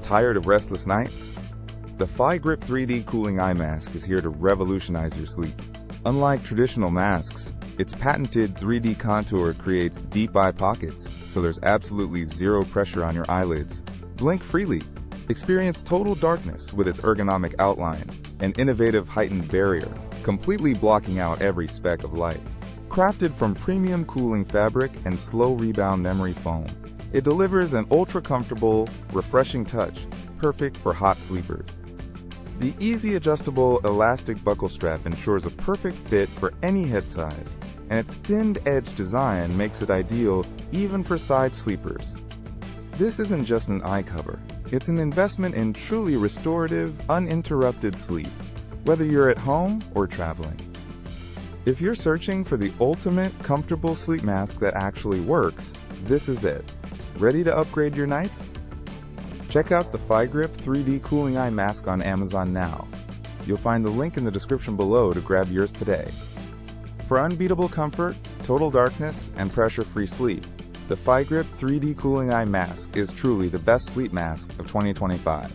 Tired of restless nights? The Fygrip 3D Cooling Eye Mask is here to revolutionize your sleep. Unlike traditional masks, its patented 3D contour creates deep eye pockets, so there's absolutely zero pressure on your eyelids. Blink freely. Experience total darkness with its ergonomic outline, an innovative heightened barrier, completely blocking out every speck of light. Crafted from premium cooling fabric and slow rebound memory foam, it delivers an ultra-comfortable, refreshing touch, perfect for hot sleepers. The easy adjustable elastic buckle strap ensures a perfect fit for any head size, and its thinned-edge design makes it ideal even for side sleepers. This isn't just an eye cover, it's an investment in truly restorative, uninterrupted sleep, whether you're at home or traveling. If you're searching for the ultimate comfortable sleep mask that actually works, this is it. Ready to upgrade your nights? Check out the Fygrip 3D Cooling Eye Mask on Amazon now. You'll find the link in the description below to grab yours today. For unbeatable comfort, total darkness, and pressure-free sleep, the Fygrip 3D Cooling Eye Mask is truly the best sleep mask of 2025.